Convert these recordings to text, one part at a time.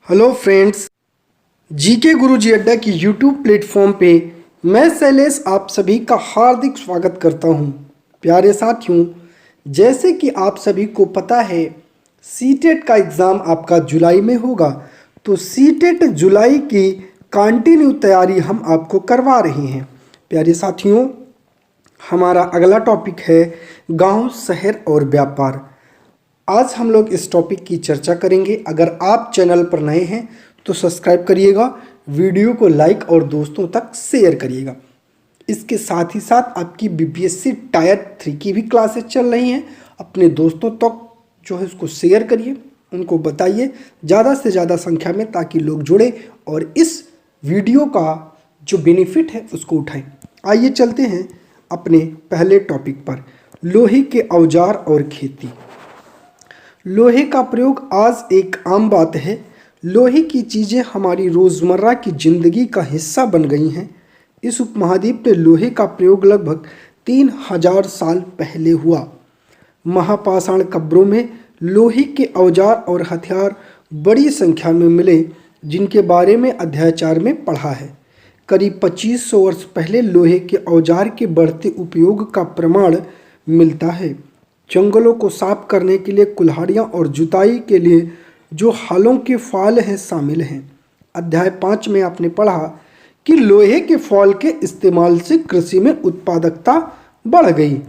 Hello friends, GK गुरुजी अड्डा की YouTube platform पे मैं शैलेश आप सभी का हार्दिक स्वागत करता हूं। प्यारे साथियों, जैसे कि आप सभी को पता है सीटेट का एग्ज़ाम आपका जुलाई में होगा, तो सीटेट जुलाई की कंटिन्यू तैयारी हम आपको करवा रहे हैं। प्यारे साथियों, हमारा अगला टॉपिक है गांव, शहर और व्यापार। आज हम लोग इस टॉपिक की चर्चा करेंगे। अगर आप चैनल पर नए हैं तो सब्सक्राइब करिएगा, वीडियो को लाइक और दोस्तों तक शेयर करिएगा। इसके साथ ही साथ आपकी बीपीएससी टायर 3 की भी क्लासेस चल रही हैं। अपने दोस्तों तक जो है उसको शेयर करिए, उनको बताइए ज़्यादा से ज़्यादा संख्या में, ताकि लोग जुड़े और इस वीडियो का जो बेनिफिट है उसको उठाएं। आइए चलते हैं अपने पहले टॉपिक पर, लोहे के औजार और खेती। लोहे का प्रयोग आज एक आम बात है। लोहे की चीज़ें हमारी रोज़मर्रा की ज़िंदगी का हिस्सा बन गई हैं। इस उपमहाद्वीप में लोहे का प्रयोग लगभग 3000 साल पहले हुआ। महापाषाण कब्रों में लोहे के औजार और हथियार बड़ी संख्या में मिले, जिनके बारे में अध्याय 4 में पढ़ा है। करीब 2500 वर्ष पहले लोहे के औजार के बढ़ते उपयोग का प्रमाण मिलता है। जंगलों को साफ करने के लिए कुल्हाड़ियाँ और जुताई के लिए जो हालों के फाल हैं शामिल हैं। अध्याय 5 में आपने पढ़ा कि लोहे के फाल के इस्तेमाल से कृषि में उत्पादकता बढ़ गई।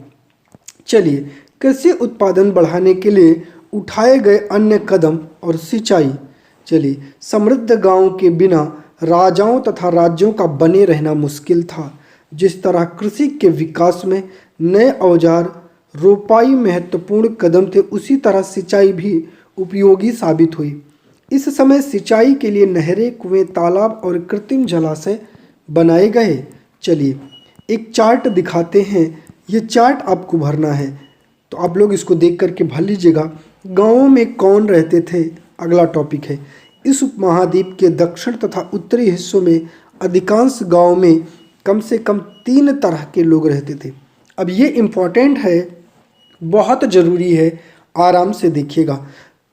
चलिए, कृषि उत्पादन बढ़ाने के लिए उठाए गए अन्य कदम और सिंचाई। चलिए, समृद्ध गांव के बिना राजाओं तथा राज्यों का बने रहना मुश्किल था। जिस तरह कृषि के विकास में नए औजार, रोपाई महत्वपूर्ण कदम थे, उसी तरह सिंचाई भी उपयोगी साबित हुई। इस समय सिंचाई के लिए नहरें, कुएं, तालाब और कृत्रिम जलाशय बनाए गए। चलिए एक चार्ट दिखाते हैं, ये चार्ट आपको भरना है, तो आप लोग इसको देख करके भर लीजिएगा। गाँवों में कौन रहते थे, अगला टॉपिक है। इस उपमहाद्वीप के दक्षिण तथा उत्तरी हिस्सों में अधिकांश गाँव में कम से कम 3 तरह के लोग रहते थे। अब ये इम्पॉर्टेंट है, बहुत ज़रूरी है, आराम से देखिएगा।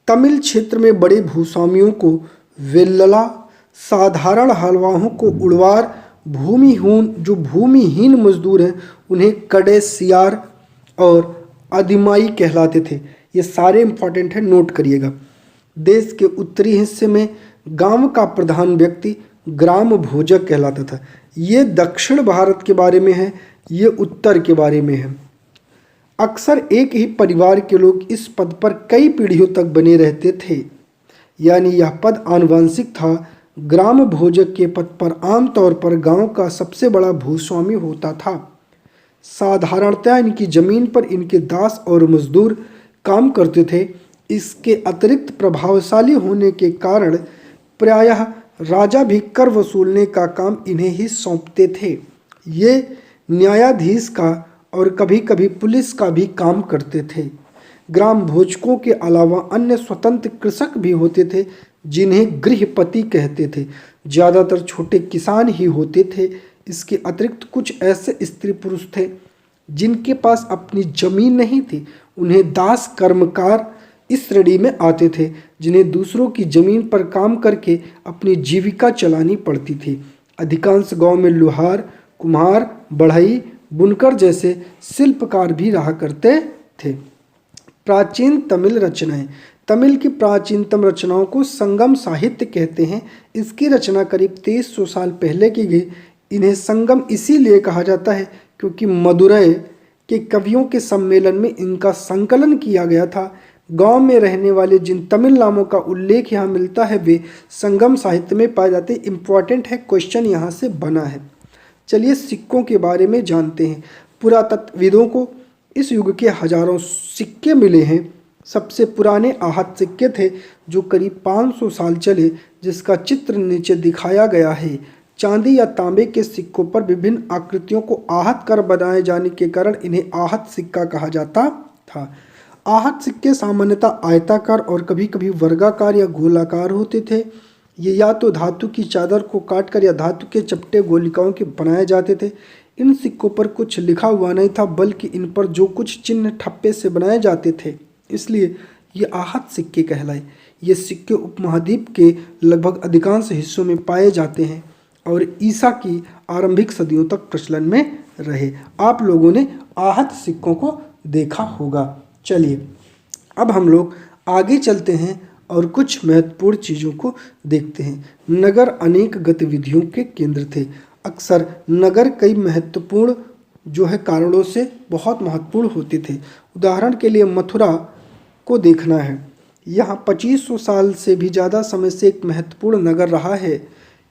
तमिल क्षेत्र में बड़े भूस्वामियों को वेल्लला, साधारण हलवाहों को उड़वार, जो भूमिहीन मजदूर हैं उन्हें कड़े सियार और आदिमाई कहलाते थे। ये सारे इम्पॉर्टेंट हैं, नोट करिएगा। देश के उत्तरी हिस्से में गांव का प्रधान व्यक्ति ग्राम भोजक कहलाता था। ये दक्षिण भारत के बारे में है, ये उत्तर के बारे में है। अक्सर एक ही परिवार के लोग इस पद पर कई पीढ़ियों तक बने रहते थे, यानी यह पद आनुवंशिक था। ग्राम भोजक के पद पर आमतौर पर गांव का सबसे बड़ा भूस्वामी होता था। साधारणतया इनकी जमीन पर इनके दास और मजदूर काम करते थे। इसके अतिरिक्त प्रभावशाली होने के कारण प्रायः राजा भी कर वसूलने का काम इन्हें ही सौंपते थे। ये न्यायाधीश का और कभी कभी पुलिस का भी काम करते थे। ग्राम भोजकों के अलावा अन्य स्वतंत्र कृषक भी होते थे, जिन्हें गृहपति कहते थे। ज़्यादातर छोटे किसान ही होते थे। इसके अतिरिक्त कुछ ऐसे स्त्री पुरुष थे जिनके पास अपनी जमीन नहीं थी। उन्हें दास कर्मकार इस श्रेणी में आते थे, जिन्हें दूसरों की जमीन पर काम करके अपनी जीविका चलानी पड़ती थी। अधिकांश गांव में लोहार, कुम्हार, बढ़ई, बुनकर जैसे शिल्पकार भी रहा करते थे। प्राचीन तमिल रचनाएं। तमिल की प्राचीनतम रचनाओं को संगम साहित्य कहते हैं। इसकी रचना करीब 2300 साल पहले की गई। इन्हें संगम इसीलिए कहा जाता है क्योंकि मदुरै के कवियों के सम्मेलन में इनका संकलन किया गया था। गांव में रहने वाले जिन तमिल नामों का उल्लेख यहाँ मिलता है वे संगम साहित्य में पाए जाते हैं। इम्पॉर्टेंट है, क्वेश्चन यहाँ से बना है। चलिए सिक्कों के बारे में जानते हैं। पुरातत्वविदों को इस युग के हजारों सिक्के मिले हैं। सबसे पुराने आहत सिक्के थे जो करीब 500 साल चले, जिसका चित्र नीचे दिखाया गया है। चांदी या तांबे के सिक्कों पर विभिन्न आकृतियों को आहत कर बनाए जाने के कारण इन्हें आहत सिक्का कहा जाता था। आहत सिक्के सामान्यतः आयताकार और कभी कभी वर्गाकार या गोलाकार होते थे। ये या तो धातु की चादर को काटकर या धातु के चपटे गोलिकाओं के बनाए जाते थे। इन सिक्कों पर कुछ लिखा हुआ नहीं था, बल्कि इन पर जो कुछ चिन्ह ठप्पे से बनाए जाते थे, इसलिए ये आहत सिक्के कहलाए। ये सिक्के उपमहाद्वीप के लगभग अधिकांश हिस्सों में पाए जाते हैं और ईसा की आरंभिक सदियों तक प्रचलन में रहे। आप लोगों ने आहत सिक्कों को देखा होगा। चलिए अब हम लोग आगे चलते हैं और कुछ महत्वपूर्ण चीज़ों को देखते हैं। नगर अनेक गतिविधियों के केंद्र थे। अक्सर नगर कई महत्वपूर्ण कारणों से बहुत महत्वपूर्ण होते थे। उदाहरण के लिए मथुरा को देखना है। यहाँ 2500 साल से भी ज़्यादा समय से एक महत्वपूर्ण नगर रहा है,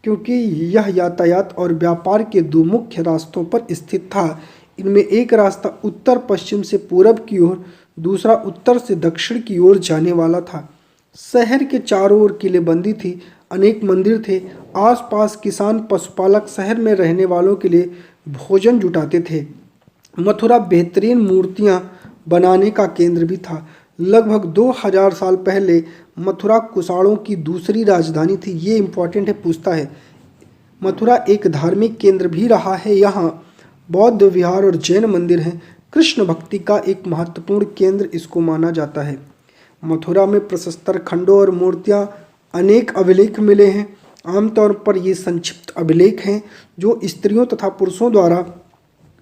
क्योंकि यह यातायात और व्यापार के दो मुख्य रास्तों पर स्थित था। इनमें एक रास्ता उत्तर पश्चिम से पूरब की ओर, दूसरा उत्तर से दक्षिण की ओर जाने वाला था। शहर के चारों ओर किलेबंदी थी, अनेक मंदिर थे। आसपास किसान पशुपालक शहर में रहने वालों के लिए भोजन जुटाते थे। मथुरा बेहतरीन मूर्तियां बनाने का केंद्र भी था। लगभग 2000 साल पहले मथुरा कुषाणों की दूसरी राजधानी थी। ये इम्पोर्टेंट है, पूछता है। मथुरा एक धार्मिक केंद्र भी रहा है। यहाँ बौद्ध विहार और जैन मंदिर हैं। कृष्ण भक्ति का एक महत्वपूर्ण केंद्र इसको माना जाता है। मथुरा में प्रशस्तर खंडों और मूर्तियाँ अनेक अभिलेख मिले हैं। आमतौर पर ये संक्षिप्त अभिलेख हैं जो स्त्रियों तथा पुरुषों द्वारा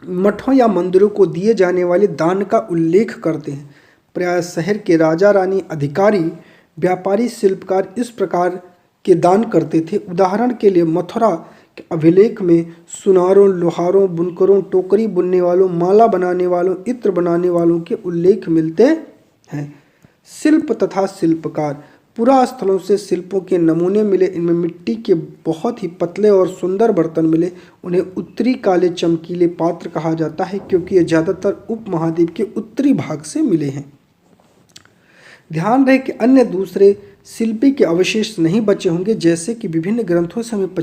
मठों या मंदिरों को दिए जाने वाले दान का उल्लेख करते हैं। प्रायः शहर के राजा रानी, अधिकारी, व्यापारी, शिल्पकार इस प्रकार के दान करते थे। उदाहरण के लिए मथुरा के अभिलेख में सुनारों, लोहारों, बुनकरों, टोकरी बुनने वालों, माला बनाने वालों, इत्र बनाने वालों के उल्लेख मिलते हैं। शिल्प तथा शिल्पकार, पुरास्थलों से शिल्पों के नमूने मिले। इनमें मिट्टी के बहुत ही पतले और सुंदर बर्तन मिले। उन्हें उत्तरी काले चमकीले पात्र कहा जाता है, क्योंकि ये ज़्यादातर उपमहाद्वीप के उत्तरी भाग से मिले हैं। ध्यान रहे कि अन्य दूसरे शिल्पी के अवशेष नहीं बचे होंगे, जैसे कि विभिन्न ग्रंथों से हमें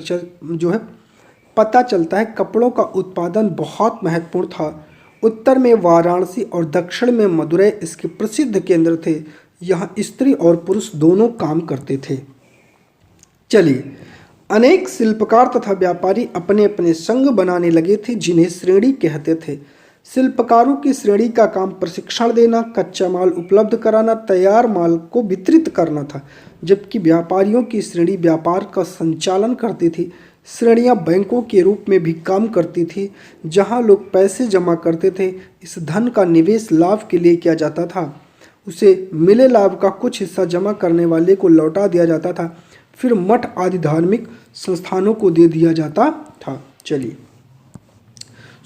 पता चलता है कपड़ों का उत्पादन बहुत महत्वपूर्ण था। उत्तर में वाराणसी और दक्षिण में मदुरै इसके प्रसिद्ध केंद्र थे। यहाँ स्त्री और पुरुष दोनों काम करते थे। चलिए, अनेक शिल्पकार तथा व्यापारी अपने अपने संघ बनाने लगे थे, जिन्हें श्रेणी कहते थे। शिल्पकारों की श्रेणी का काम प्रशिक्षण देना, कच्चा माल उपलब्ध कराना, तैयार माल को वितरित करना था, जबकि व्यापारियों की श्रेणी व्यापार का संचालन करती थी। श्रेणियां बैंकों के रूप में भी काम करती थी, जहां लोग पैसे जमा करते थे। इस धन का निवेश लाभ के लिए किया जाता था। उसे मिले लाभ का कुछ हिस्सा जमा करने वाले को लौटा दिया जाता था, फिर मठ आदि धार्मिक संस्थानों को दे दिया जाता था। चलिए,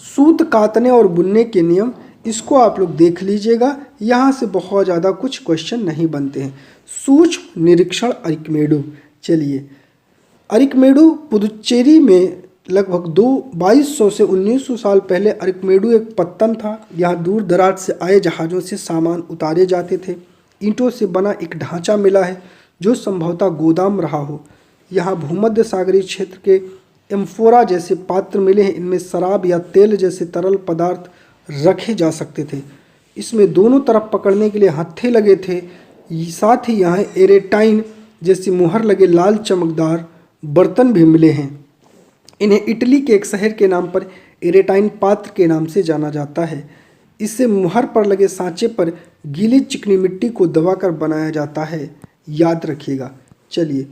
सूत कातने और बुनने के नियम, इसको आप लोग देख लीजिएगा। यहाँ से बहुत ज़्यादा कुछ क्वेश्चन नहीं बनते हैं। सूक्ष्म निरीक्षण अरिकमेडु। चलिए, अरिकमेडु पुदुचेरी में लगभग 2200 से 1900 साल पहले अरिकमेडु एक पत्तन था। यहाँ दूर दराज से आए जहाज़ों से सामान उतारे जाते थे। ईंटों से बना एक ढांचा मिला है जो संभवतः गोदाम रहा हो। यहाँ भूमध्य सागरीय क्षेत्र के एम्फोरा जैसे पात्र मिले हैं। इनमें शराब या तेल जैसे तरल पदार्थ रखे जा सकते थे। इसमें दोनों तरफ पकड़ने के लिए हत्थे लगे थे। साथ ही यहाँ एरेटाइन जैसी मुहर लगे लाल चमकदार बर्तन भी मिले हैं। इन्हें इटली के एक शहर के नाम पर एरेटाइन पात्र के नाम से जाना जाता है। इससे मुहर पर लगे सांचे पर गीली चिकनी मिट्टी को दबाकर बनाया जाता है, याद रखिएगा। चलिए,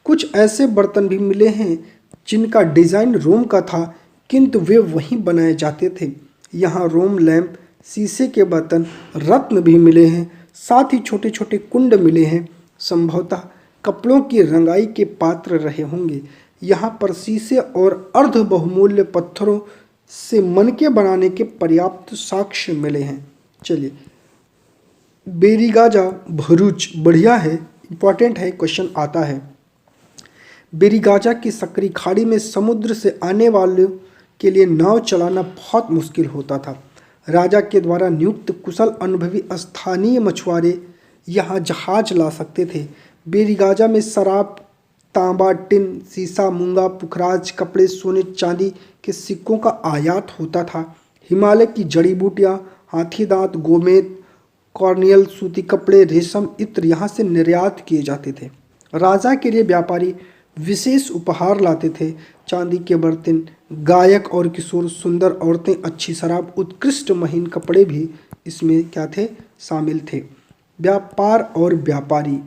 कुछ ऐसे बर्तन भी मिले हैं जिनका डिज़ाइन रोम का था, किंतु वे वहीं बनाए जाते थे। यहाँ रोम लैंप, शीशे के बर्तन, रत्न भी मिले हैं। साथ ही छोटे छोटे कुंड मिले हैं। संभवतः कपड़ों की रंगाई के पात्र रहे होंगे। यहाँ पर शीशे और अर्ध बहुमूल्य पत्थरों से मनके बनाने के पर्याप्त साक्ष्य मिले हैं। चलिए, बेरीगाजा भरूच, बढ़िया है, इंपॉर्टेंट है, क्वेश्चन आता है। बेरीगाजा की सकरी खाड़ी में समुद्र से आने वालों के लिए नाव चलाना बहुत मुश्किल होता था। राजा के द्वारा नियुक्त कुशल अनुभवी स्थानीय मछुआरे यहाँ जहाज ला सकते थे। बेरीगाजा में शराब, तांबा, टिन, सीसा, मूंगा, पुखराज, कपड़े, सोने चांदी के सिक्कों का आयात होता था। हिमालय की जड़ी बूटियाँ, हाथी दांत, गोमेद, कॉर्नियल, सूती कपड़े, रेशम, इत्र यहाँ से निर्यात किए जाते थे। राजा के लिए व्यापारी विशेष उपहार लाते थे। चांदी के बर्तन, गायक और किशोर, सुंदर औरतें, अच्छी शराब, उत्कृष्ट महीन कपड़े भी इसमें क्या थे, शामिल थे। व्यापार और व्यापारी,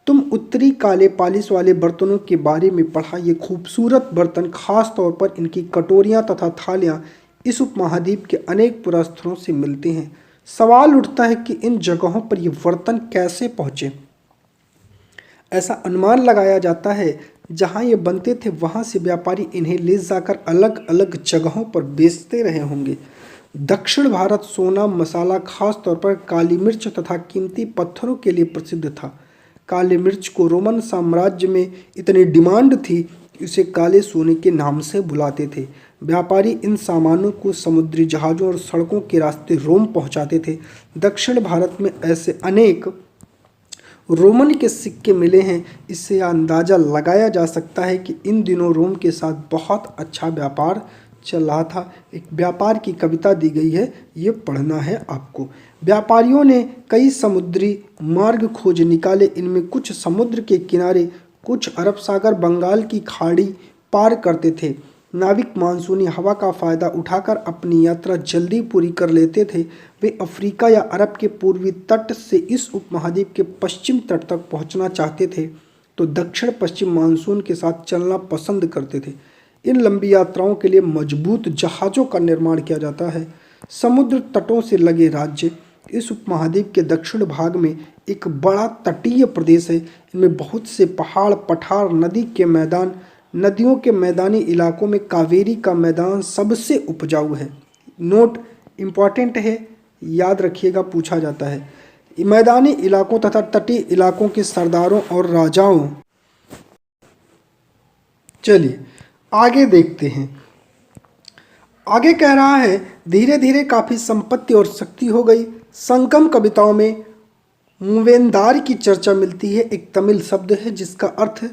तो तुम उत्तरी काले पालिश वाले बर्तनों के बारे में पढ़ा। ये खूबसूरत बर्तन, खास तौर पर इनकी कटोरियाँ तथा थालियाँ, इस उपमहाद्वीप के अनेक पुरस्कारों से मिलते हैं। सवाल उठता है कि इन जगहों पर ये बर्तन कैसे पहुँचे। ऐसा अनुमान लगाया जाता है जहाँ ये बनते थे वहाँ से व्यापारी इन्हें ले जाकर अलग अलग जगहों पर बेचते रहे होंगे। दक्षिण भारत सोना, मसाला, खास तौर पर काली मिर्च तथा कीमती पत्थरों के लिए प्रसिद्ध था। काली मिर्च को रोमन साम्राज्य में इतनी डिमांड थी कि उसे काले सोने के नाम से बुलाते थे। व्यापारी इन सामानों को समुद्री जहाज़ों और सड़कों के रास्ते रोम पहुंचाते थे। दक्षिण भारत में ऐसे अनेक रोमन के सिक्के मिले हैं। इससे अंदाज़ा लगाया जा सकता है कि इन दिनों रोम के साथ बहुत अच्छा व्यापार चल रहा था। एक व्यापार की कविता दी गई है, ये पढ़ना है आपको। व्यापारियों ने कई समुद्री मार्ग खोज निकाले। इनमें कुछ समुद्र के किनारे, कुछ अरब सागर, बंगाल की खाड़ी पार करते थे। नाविक मानसूनी हवा का फ़ायदा उठाकर अपनी यात्रा जल्दी पूरी कर लेते थे। वे अफ्रीका या अरब के पूर्वी तट से इस उपमहाद्वीप के पश्चिम तट तक पहुंचना चाहते थे तो दक्षिण पश्चिम मानसून के साथ चलना पसंद करते थे। इन लंबी यात्राओं के लिए मजबूत जहाज़ों का निर्माण किया जाता है। समुद्र तटों से लगे राज्य, इस उपमहाद्वीप के दक्षिण भाग में एक बड़ा तटीय प्रदेश है। इनमें बहुत से पहाड़, पठार, नदियों के मैदानी इलाकों में कावेरी का मैदान सबसे उपजाऊ है। नोट इम्पॉर्टेंट है, याद रखिएगा, पूछा जाता है। मैदानी इलाकों तथा तटीय इलाकों के सरदारों और राजाओं। चलिए आगे देखते हैं। आगे कह रहा है, धीरे धीरे काफ़ी संपत्ति और शक्ति हो गई। संगम कविताओं में मूवेंदार की चर्चा मिलती है। एक तमिल शब्द है जिसका अर्थ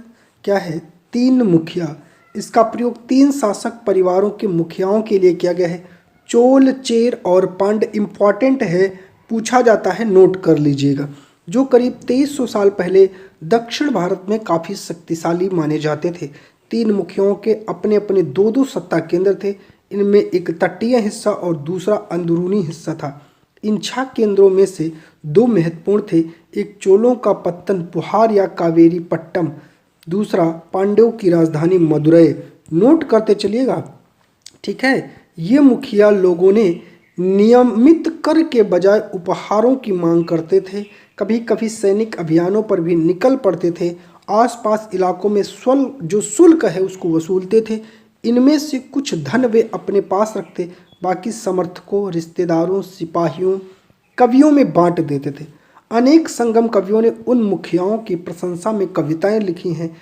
क्या है? तीन मुखिया। इसका प्रयोग तीन शासक परिवारों के मुखियाओं के लिए किया गया है। चोल, चेर और पांड इम्पॉर्टेंट है, पूछा जाता है, नोट कर लीजिएगा। जो करीब 2300 साल पहले दक्षिण भारत में काफ़ी शक्तिशाली माने जाते थे। तीन मुखियाओं के अपने अपने दो दो सत्ता केंद्र थे। इनमें एक तटीय हिस्सा और दूसरा अंदरूनी हिस्सा था। इन 6 केंद्रों में से 2 महत्वपूर्ण थे। एक चोलों का पत्तन पुहार या कावेरी पट्टम, दूसरा पांड्यों की राजधानी मदुरै। नोट करते चलिएगा, ठीक है। ये मुखिया लोगों ने नियमित कर के बजाय उपहारों की मांग करते थे। कभी कभी सैनिक अभियानों पर भी निकल पड़ते थे। आसपास इलाकों में जो शुल्क है उसको वसूलते थे। इनमें से कुछ धन वे अपने पास रखते, बाकी समर्थकों, रिश्तेदारों, सिपाहियों, कवियों में बांट देते थे। अनेक संगम कवियों ने उन मुखियाओं की प्रशंसा में कविताएं लिखी हैं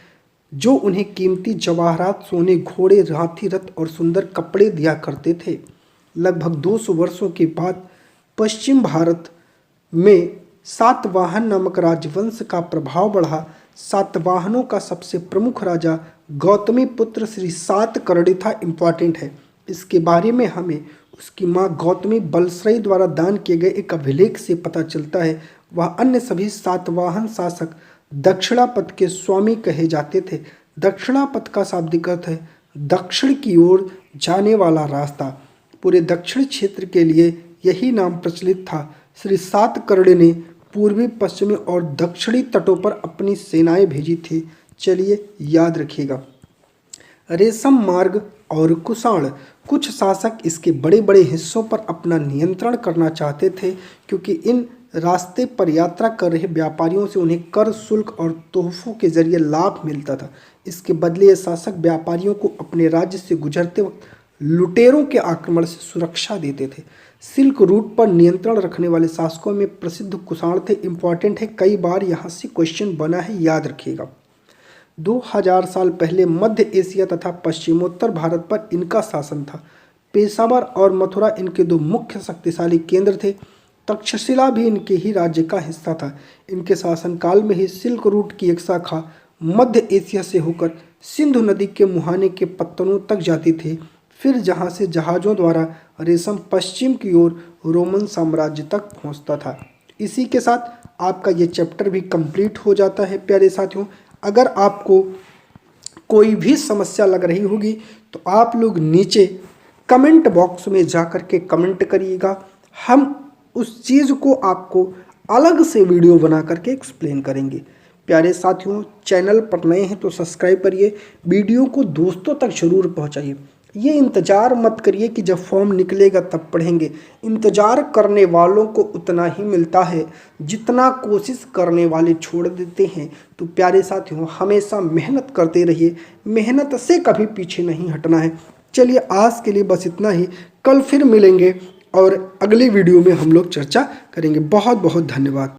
जो उन्हें कीमती जवाहरात, सोने, घोड़े, हाथी, रथ और सुंदर कपड़े दिया करते थे। लगभग 200 वर्षों के बाद पश्चिम भारत में सातवाहन नामक राजवंश का प्रभाव बढ़ा। सातवाहनों का सबसे प्रमुख राजा गौतमी पुत्र श्री सातकर्णी था। इम्पॉर्टेंट है, इसके बारे में हमें उसकी माँ गौतमी बलश्रयी द्वारा दान किए गए एक अभिलेख से पता चलता है। वह अन्य सभी सातवाहन शासक दक्षिणापथ के स्वामी कहे जाते थे। दक्षिणापथ का शाब्दिक अर्थ है दक्षिण की ओर जाने वाला रास्ता। पूरे दक्षिण क्षेत्र के लिए यही नाम प्रचलित था। श्री सातकर्णी ने पूर्वी, पश्चिमी और दक्षिणी तटों पर अपनी सेनाएं भेजी थी। चलिए याद रखिएगा। रेशम मार्ग और कुषाण, कुछ शासक इसके बड़े बड़े हिस्सों पर अपना नियंत्रण करना चाहते थे क्योंकि इन रास्ते पर यात्रा कर रहे व्यापारियों से उन्हें कर, शुल्क और तोहफों के जरिए लाभ मिलता था। इसके बदले ये शासक व्यापारियों को अपने राज्य से गुजरते वक्त लुटेरों के आक्रमण से सुरक्षा देते थे। सिल्क रूट पर नियंत्रण रखने वाले शासकों में प्रसिद्ध कुषाण थे। इम्पॉर्टेंट है, कई बार यहाँ से क्वेश्चन बना है, याद रखिएगा। 2000 साल पहले मध्य एशिया तथा पश्चिमोत्तर भारत पर इनका शासन था। पेशावर और मथुरा इनके 2 मुख्य शक्तिशाली केंद्र थे। तक्षशिला भी इनके ही राज्य का हिस्सा था। इनके शासनकाल में ही सिल्क रूट की एक शाखा मध्य एशिया से होकर सिंधु नदी के मुहाने के पत्तनों तक जाती थी। फिर जहां से जहाज़ों द्वारा रेशम पश्चिम की ओर रोमन साम्राज्य तक पहुंचता था। इसी के साथ आपका ये चैप्टर भी कंप्लीट हो जाता है प्यारे साथियों। अगर आपको कोई भी समस्या लग रही होगी तो आप लोग नीचे कमेंट बॉक्स में जा कर के कमेंट करिएगा। हम उस चीज़ को आपको अलग से वीडियो बना करके एक्सप्लेन करेंगे। प्यारे साथियों, चैनल पर नए हैं तो सब्सक्राइब करिए, वीडियो को दोस्तों तक जरूर पहुंचाइए। ये इंतज़ार मत करिए कि जब फॉर्म निकलेगा तब पढ़ेंगे। इंतज़ार करने वालों को उतना ही मिलता है जितना कोशिश करने वाले छोड़ देते हैं। तो प्यारे साथियों, हमेशा मेहनत करते रहिए, मेहनत से कभी पीछे नहीं हटना है। चलिए, आज के लिए बस इतना ही। कल फिर मिलेंगे और अगले वीडियो में हम लोग चर्चा करेंगे। बहुत बहुत धन्यवाद।